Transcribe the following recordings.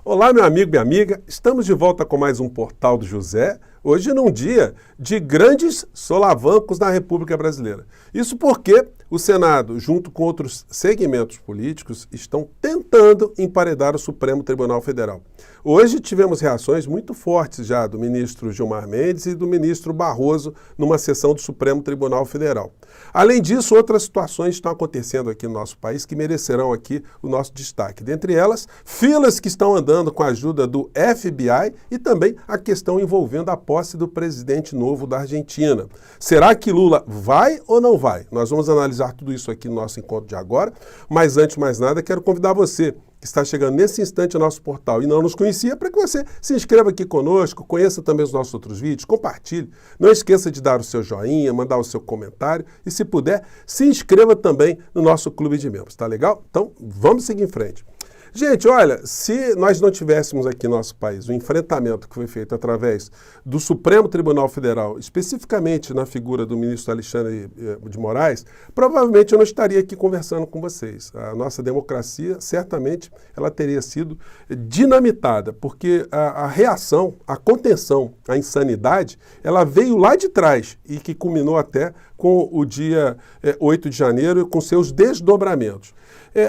Olá, meu amigo, minha amiga. Estamos de volta com mais um Portal do José. Hoje num dia de grandes solavancos na República Brasileira. Isso porque o Senado, junto com outros segmentos políticos, estão tentando emparedar o Supremo Tribunal Federal. Hoje tivemos reações muito fortes já do ministro Gilmar Mendes e do ministro Barroso numa sessão do Supremo Tribunal Federal. Além disso, outras situações estão acontecendo aqui no nosso país que merecerão aqui o nosso destaque. Dentre elas, filas que estão andando com a ajuda do FBI e também a questão envolvendo a posse do presidente novo da Argentina. Será que Lula vai ou não vai? Nós vamos analisar tudo isso aqui no nosso encontro de agora, mas antes de mais nada, quero convidar você que está chegando nesse instante ao nosso portal e não nos conhecia, para que você se inscreva aqui conosco, conheça também os nossos outros vídeos, compartilhe. Não esqueça de dar o seu joinha, mandar o seu comentário e, se puder, se inscreva também no nosso clube de membros, tá legal? Então, vamos seguir em frente. Gente, olha, se nós não tivéssemos aqui no nosso país o enfrentamento que foi feito através do Supremo Tribunal Federal, especificamente na figura do ministro Alexandre de Moraes, provavelmente eu não estaria aqui conversando com vocês. A nossa democracia, certamente, ela teria sido dinamitada, porque a reação, a contenção, a insanidade, ela veio lá de trás e que culminou até com o dia 8 de janeiro, com seus desdobramentos.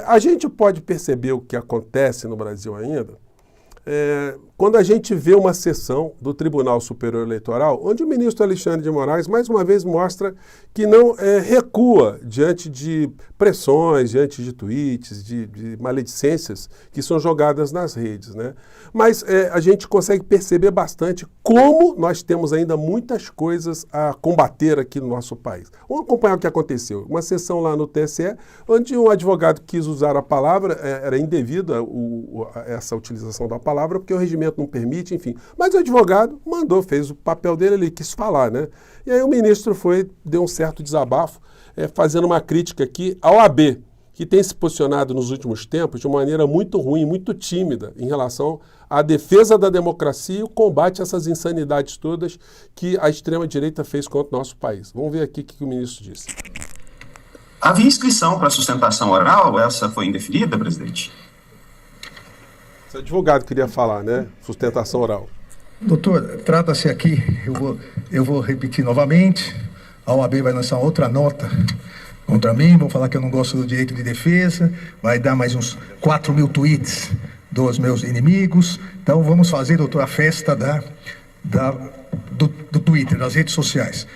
A gente pode perceber o que acontece no Brasil ainda quando a gente vê uma sessão do Tribunal Superior Eleitoral, onde o ministro Alexandre de Moraes, mais uma vez, mostra que não recua diante de pressões, diante de tweets, de maledicências que são jogadas nas redes, né? Mas a gente consegue perceber bastante como nós temos ainda muitas coisas a combater aqui no nosso país. Vamos acompanhar o que aconteceu. Uma sessão lá no TSE, onde um advogado quis usar a palavra, era indevida essa utilização da palavra, porque o regimento não permite, enfim. Mas o advogado mandou, fez o papel dele, ele quis falar, né? E aí o ministro deu um certo desabafo, fazendo uma crítica aqui ao AB, que tem se posicionado nos últimos tempos de uma maneira muito ruim, muito tímida em relação à defesa da democracia e o combate a essas insanidades todas que a extrema-direita fez contra o nosso país. Vamos ver aqui o que o ministro disse. Havia inscrição para sustentação oral, essa foi indeferida, presidente? Esse advogado queria falar, né? Sustentação oral. Doutor, trata-se aqui, eu vou repetir novamente, a OAB vai lançar outra nota contra mim, vou falar que eu não gosto do direito de defesa, vai dar mais uns 4.000 tweets dos meus inimigos. Então vamos fazer, doutor, a festa do Twitter, das redes sociais.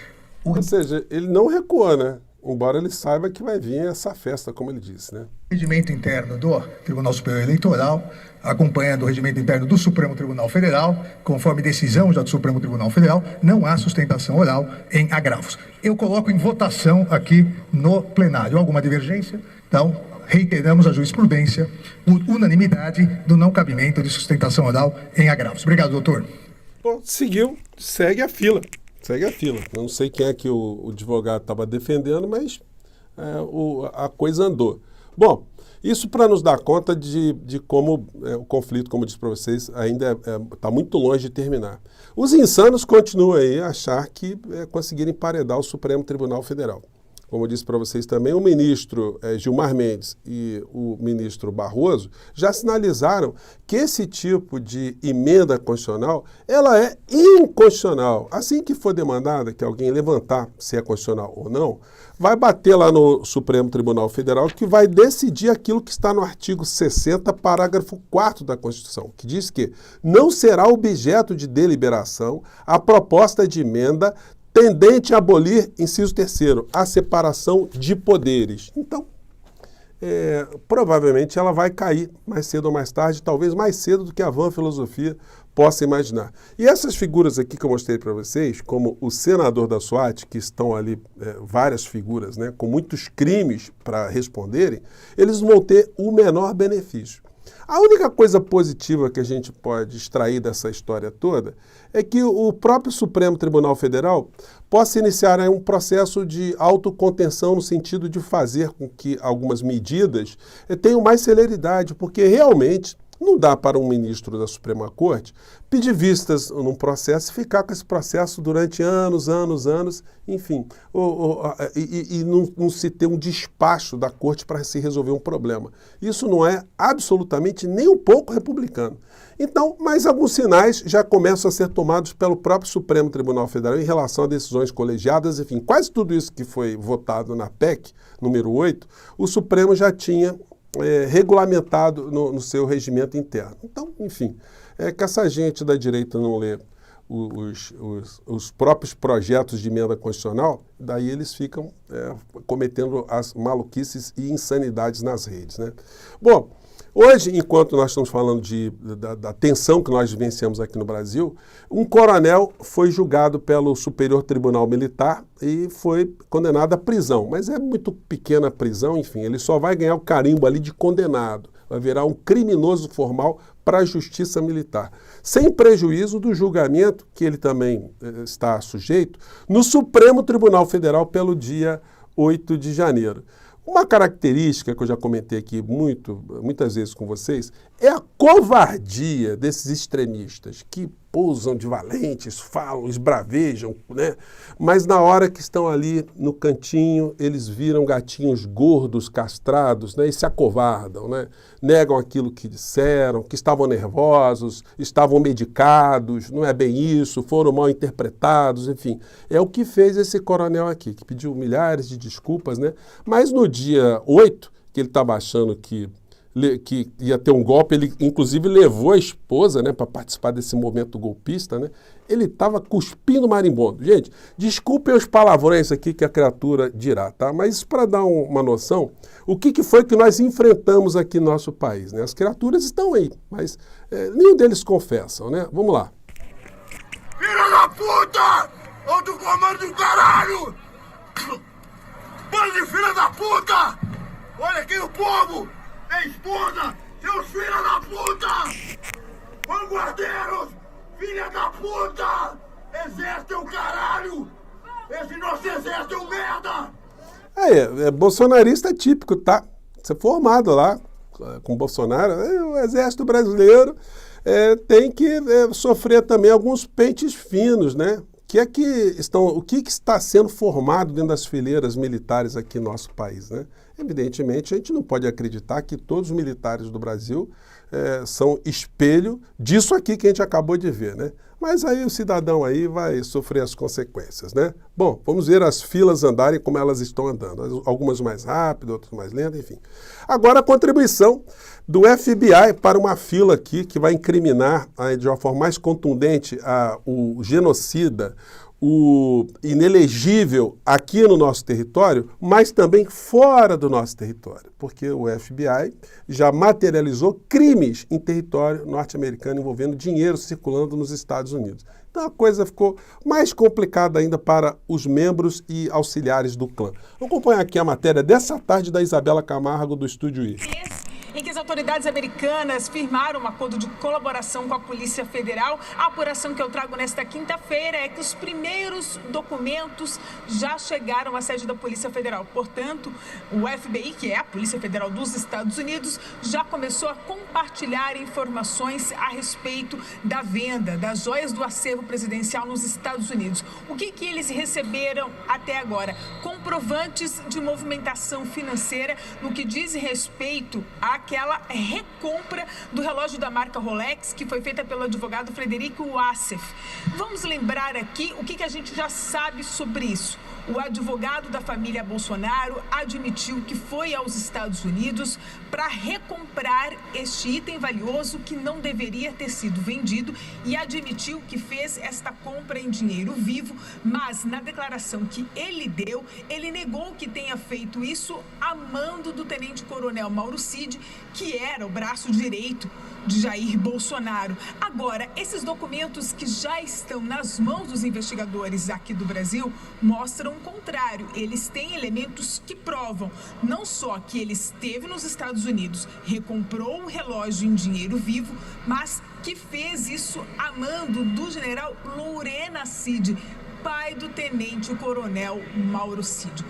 Ou seja, ele não recua, né? Embora ele saiba que vai vir essa festa, como ele disse, né? O regimento interno do Tribunal Superior Eleitoral, acompanhando o regimento interno do Supremo Tribunal Federal, conforme decisão já do Supremo Tribunal Federal, não há sustentação oral em agravos. Eu coloco em votação aqui no plenário. Alguma divergência? Então, reiteramos a jurisprudência por unanimidade do não cabimento de sustentação oral em agravos. Obrigado, doutor. Bom, segue a fila. Segue a fila. Eu não sei quem é que o advogado estava defendendo, mas a coisa andou. Bom, isso para nos dar conta de como o conflito, como eu disse para vocês, ainda está muito longe de terminar. Os insanos continuam aí a achar que conseguirem emparedar o Supremo Tribunal Federal. Como eu disse para vocês também, o ministro Gilmar Mendes e o ministro Barroso já sinalizaram que esse tipo de emenda constitucional, ela é inconstitucional. Assim que for demandada que alguém levantar se é constitucional ou não, vai bater lá no Supremo Tribunal Federal, que vai decidir aquilo que está no artigo 60, parágrafo 4º da Constituição, que diz que não será objeto de deliberação a proposta de emenda tendente a abolir, inciso 3º, a separação de poderes. Então, provavelmente ela vai cair mais cedo ou mais tarde, talvez mais cedo do que a vã filosofia possa imaginar. E essas figuras aqui que eu mostrei para vocês, como o senador da SWAT, que estão ali, várias figuras, né, com muitos crimes para responderem, eles vão ter o menor benefício. A única coisa positiva que a gente pode extrair dessa história toda é que o próprio Supremo Tribunal Federal possa iniciar um processo de autocontenção no sentido de fazer com que algumas medidas tenham mais celeridade, porque realmente Não dá para um ministro da Suprema Corte pedir vistas num processo e ficar com esse processo durante anos, enfim, e não se ter um despacho da Corte para se resolver um problema. Isso não é absolutamente nem um pouco republicano. Então, mas alguns sinais já começam a ser tomados pelo próprio Supremo Tribunal Federal em relação a decisões colegiadas, enfim, quase tudo isso que foi votado na PEC, número 8, o Supremo já tinha regulamentado no seu regimento interno. Então, enfim, que essa gente da direita não lê os próprios projetos de emenda constitucional, daí eles ficam cometendo as maluquices e insanidades nas redes, né? Bom, hoje, enquanto nós estamos falando da tensão que nós vivenciamos aqui no Brasil, um coronel foi julgado pelo Superior Tribunal Militar e foi condenado à prisão. Mas é muito pequena a prisão, enfim, ele só vai ganhar o carimbo ali de condenado. Vai virar um criminoso formal para a Justiça Militar, sem prejuízo do julgamento que ele também está sujeito no Supremo Tribunal Federal pelo dia 8 de janeiro. Uma característica que eu já comentei aqui muitas vezes com vocês é a covardia desses extremistas que pousam de valentes, falam, esbravejam, né? Mas na hora que estão ali no cantinho, eles viram gatinhos gordos, castrados, né? E se acovardam, né? Negam aquilo que disseram, que estavam nervosos, estavam medicados, não é bem isso, foram mal interpretados, enfim. É o que fez esse coronel aqui, que pediu milhares de desculpas, né? Mas no dia 8, que ele estava achando que ia ter um golpe, ele inclusive levou a esposa, né, para participar desse momento golpista, né? Ele estava cuspindo marimbondo. Gente, desculpem os palavrões aqui que a criatura dirá, tá? Mas isso para dar uma noção, o que foi que nós enfrentamos aqui no nosso país, né? As criaturas estão aí, mas nenhum deles confessam, né? Vamos lá. Filha da puta! Alto comando do caralho! Bando de filha da puta! Olha aqui o povo! Minha esposa! Seus filhos da puta! Vanguardeiros! Filha da puta! Exército é o caralho! Esse nosso exército é um merda! É bolsonarista típico, tá? Você formado lá com Bolsonaro, o exército brasileiro tem que sofrer também alguns pentes finos, né? O que está sendo formado dentro das fileiras militares aqui no nosso país, né? Evidentemente, a gente não pode acreditar que todos os militares do Brasil são espelho disso aqui que a gente acabou de ver, né? Mas aí o cidadão aí vai sofrer as consequências, né? Bom, vamos ver as filas andarem como elas estão andando. Algumas mais rápidas, outras mais lentas, enfim. Agora a contribuição do FBI para uma fila aqui que vai incriminar de uma forma mais contundente o genocida, o inelegível aqui no nosso território, mas também fora do nosso território, porque o FBI já materializou crimes em território norte-americano envolvendo dinheiro circulando nos Estados Unidos. Então a coisa ficou mais complicada ainda para os membros e auxiliares do clã. Vamos acompanhar aqui a matéria dessa tarde da Isabela Camargo do Estúdio I. Em que as autoridades americanas firmaram um acordo de colaboração com a Polícia Federal. A apuração que eu trago nesta quinta-feira é que os primeiros documentos já chegaram à sede da Polícia Federal. Portanto, o FBI, que é a Polícia Federal dos Estados Unidos, já começou a compartilhar informações a respeito da venda das joias do acervo presidencial nos Estados Unidos. O que eles receberam até agora? Comprovantes de movimentação financeira no que diz respeito àquela recompra do relógio da marca Rolex que foi feita pelo advogado Frederico Wassef. Vamos lembrar aqui o que a gente já sabe sobre isso. O advogado da família Bolsonaro admitiu que foi aos Estados Unidos para recomprar este item valioso que não deveria ter sido vendido e admitiu que fez esta compra em dinheiro vivo, mas na declaração que ele deu, ele negou que tenha feito isso a mando do tenente-coronel Mauro Cid, que era o braço direito de Jair Bolsonaro. Agora, esses documentos que já estão nas mãos dos investigadores aqui do Brasil mostram o contrário. Eles têm elementos que provam não só que ele esteve nos Estados Unidos, recomprou um relógio em dinheiro vivo, mas que fez isso a mando do general Lorena Cid, pai do tenente-coronel Mauro Cid.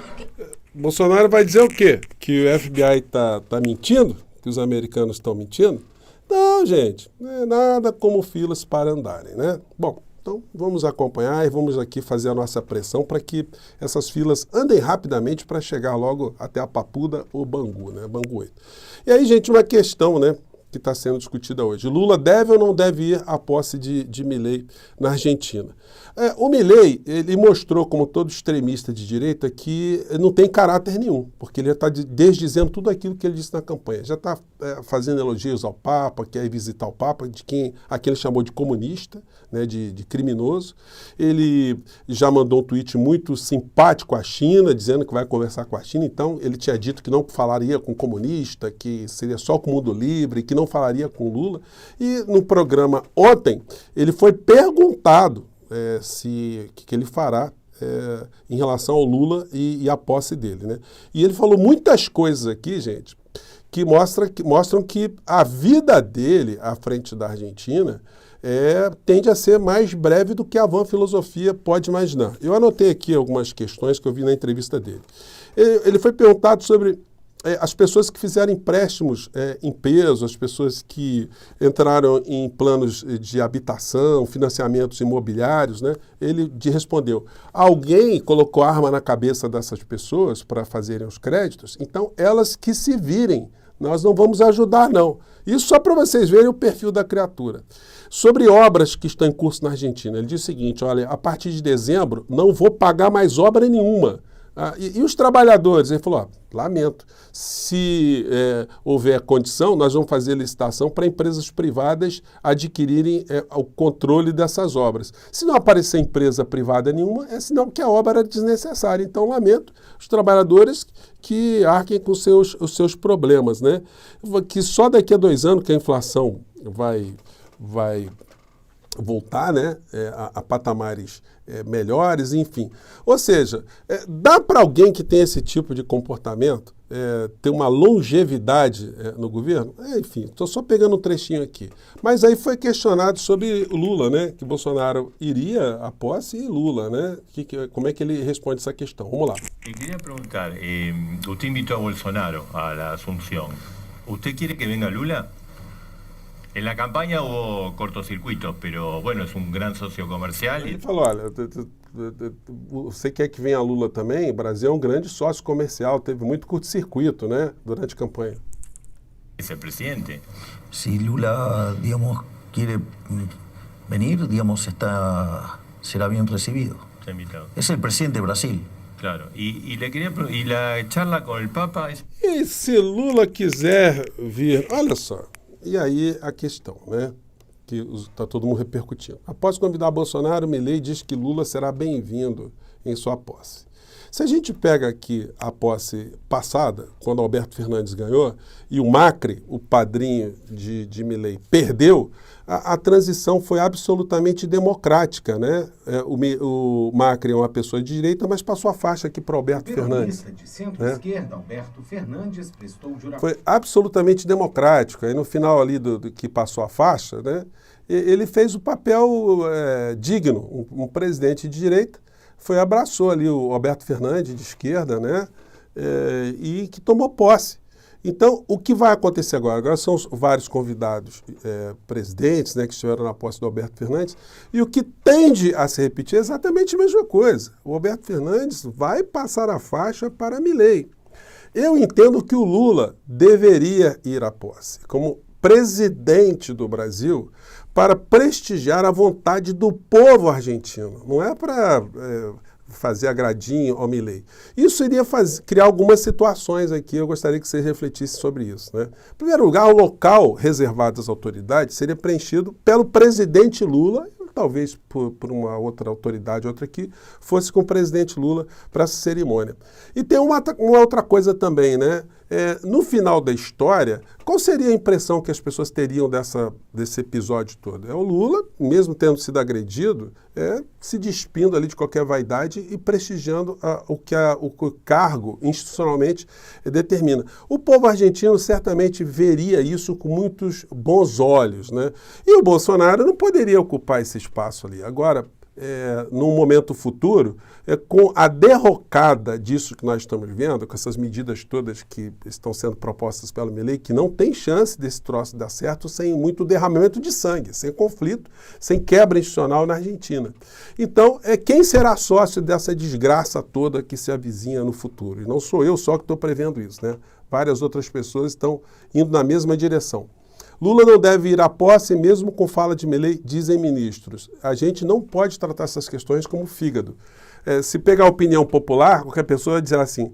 Bolsonaro vai dizer o quê? Que o FBI tá mentindo? Que os americanos estão mentindo? Não, gente, não é nada como filas para andarem, né? Bom, então vamos acompanhar e vamos aqui fazer a nossa pressão para que essas filas andem rapidamente para chegar logo até a Papuda ou Bangu, né? Bangu 8. E aí, gente, uma questão, né, que está sendo discutida hoje. Lula deve ou não deve ir à posse de Milei na Argentina? O Milei, ele mostrou, como todo extremista de direita, que não tem caráter nenhum, porque ele já está desdizendo tudo aquilo que ele disse na campanha. Já está fazendo elogios ao Papa, quer ir visitar o Papa, a quem ele chamou de comunista, né, de criminoso. Ele já mandou um tweet muito simpático à China, dizendo que vai conversar com a China. Então, ele tinha dito que não falaria com comunista, que seria só com o mundo livre, que não falaria com Lula. E no programa ontem, ele foi perguntado que ele fará em relação ao Lula e à posse dele, né? E ele falou muitas coisas aqui, gente, que mostram que a vida dele à frente da Argentina tende a ser mais breve do que a vã filosofia pode imaginar. Eu anotei aqui algumas questões que eu vi na entrevista dele. Ele foi perguntado sobre as pessoas que fizeram empréstimos em peso, as pessoas que entraram em planos de habitação, financiamentos imobiliários, né? Ele respondeu, alguém colocou arma na cabeça dessas pessoas para fazerem os créditos, então elas que se virem, nós não vamos ajudar não. Isso só para vocês verem o perfil da criatura. Sobre obras que estão em curso na Argentina, ele diz o seguinte, olha, a partir de dezembro não vou pagar mais obra nenhuma. E os trabalhadores? Ele falou, lamento, se houver condição, nós vamos fazer licitação para empresas privadas adquirirem o controle dessas obras. Se não aparecer empresa privada nenhuma, é sinal que a obra era desnecessária. Então, lamento, os trabalhadores que arquem com os seus problemas, né? Que só daqui a 2 anos que a inflação vai voltar, né, a patamares melhores, enfim. Ou seja, dá para alguém que tem esse tipo de comportamento ter uma longevidade no governo? Enfim, estou só pegando um trechinho aqui. Mas aí foi questionado sobre Lula, né, que Bolsonaro iria à posse e Lula, né? Como é que ele responde essa questão? Vamos lá. Eu queria perguntar, você invitou a Bolsonaro a la Asunción. ¿Usted quiere que venga Lula? En la campaña hubo cortocircuitos, pero bueno, es un gran socio comercial. Ele falou, olha, você quer que venha Lula também? O Brasil é um grande sócio comercial, teve muito curto-circuito, né, durante a campanha. Es el presidente. Si Lula, digamos, quiere venir, digamos, será bien recibido. Está invitado. Es el presidente de Brasil. Claro, y la charla con el Papa es... E se Lula quiser vir, olha só, e aí a questão, né, que está todo mundo repercutindo. Após convidar Bolsonaro, Milei diz que Lula será bem-vindo em sua posse. Se a gente pega aqui a posse passada, quando Alberto Fernandes ganhou, e o Macri, o padrinho de Milei, perdeu, a transição foi absolutamente democrática, né? O Macri é uma pessoa de direita, mas passou a faixa aqui para o Alberto Fernandes. De centro-esquerda, Alberto Fernandes prestou juramento. Foi absolutamente democrático. Aí no final ali do que passou a faixa, né, ele fez o papel digno. Um presidente de direita abraçou ali o Alberto Fernandes, de esquerda, né, e que tomou posse. Então, o que vai acontecer agora? Agora são vários convidados presidentes, né, que estiveram na posse do Alberto Fernandes, e o que tende a se repetir é exatamente a mesma coisa. O Alberto Fernandes vai passar a faixa para Milei. Eu entendo que o Lula deveria ir à posse como presidente do Brasil para prestigiar a vontade do povo argentino. Não é para fazer agradinho ao Milei. Isso iria criar algumas situações aqui, eu gostaria que vocês refletissem sobre isso, né? Em primeiro lugar, o local reservado às autoridades seria preenchido pelo presidente Lula, talvez por uma outra autoridade, outra aqui, fosse com o presidente Lula para essa cerimônia. E tem uma outra coisa também, né? No final da história, qual seria a impressão que as pessoas teriam desse episódio todo? O Lula, mesmo tendo sido agredido, se despindo ali de qualquer vaidade e prestigiando o que o cargo institucionalmente determina. O povo argentino certamente veria isso com muitos bons olhos, né? E o Bolsonaro não poderia ocupar esse espaço ali. Agora, num momento futuro, com a derrocada disso que nós estamos vendo, com essas medidas todas que estão sendo propostas pelo Milei, que não tem chance desse troço dar certo sem muito derramamento de sangue, sem conflito, sem quebra institucional na Argentina. Então, quem será sócio dessa desgraça toda que se avizinha no futuro? E não sou eu só que estou prevendo isso, né? Várias outras pessoas estão indo na mesma direção. Lula não deve ir à posse mesmo com fala de Milei, dizem ministros. A gente não pode tratar essas questões como fígado. Se pegar a opinião popular, qualquer pessoa vai dizer assim,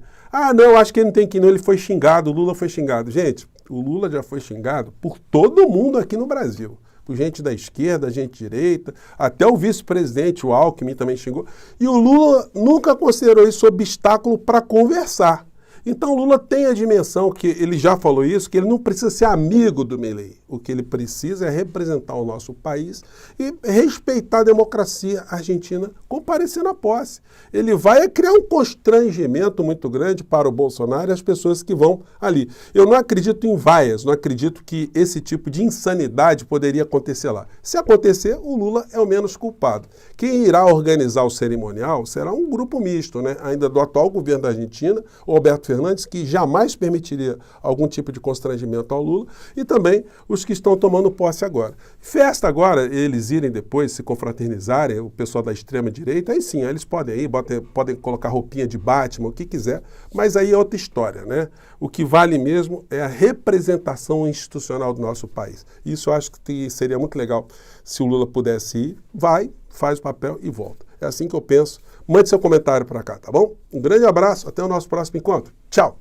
não, acho que ele não tem que ir, não, ele foi xingado, o Lula foi xingado. Gente, o Lula já foi xingado por todo mundo aqui no Brasil. Por gente da esquerda, gente direita, até o vice-presidente, o Alckmin, também xingou. E o Lula nunca considerou isso obstáculo para conversar. Então, Lula tem a dimensão, que ele já falou isso, que ele não precisa ser amigo do Milei. O que ele precisa é representar o nosso país e respeitar a democracia argentina, comparecer na posse. Ele vai criar um constrangimento muito grande para o Bolsonaro e as pessoas que vão ali. Eu não acredito em vaias, não acredito que esse tipo de insanidade poderia acontecer lá. Se acontecer, o Lula é o menos culpado. Quem irá organizar o cerimonial será um grupo misto, né? Ainda do atual governo da Argentina, o Alberto Fernandes, que jamais permitiria algum tipo de constrangimento ao Lula, e também os que estão tomando posse agora. Festa agora, eles irem depois se confraternizarem, o pessoal da extrema-direita, aí sim, aí eles podem ir, podem colocar roupinha de Batman, o que quiser, mas aí é outra história, né? O que vale mesmo é a representação institucional do nosso país. Isso eu acho que seria muito legal se o Lula pudesse ir, vai, faz o papel e volta. É assim que eu penso. Mande seu comentário para cá, tá bom? Um grande abraço, até o nosso próximo encontro. Tchau!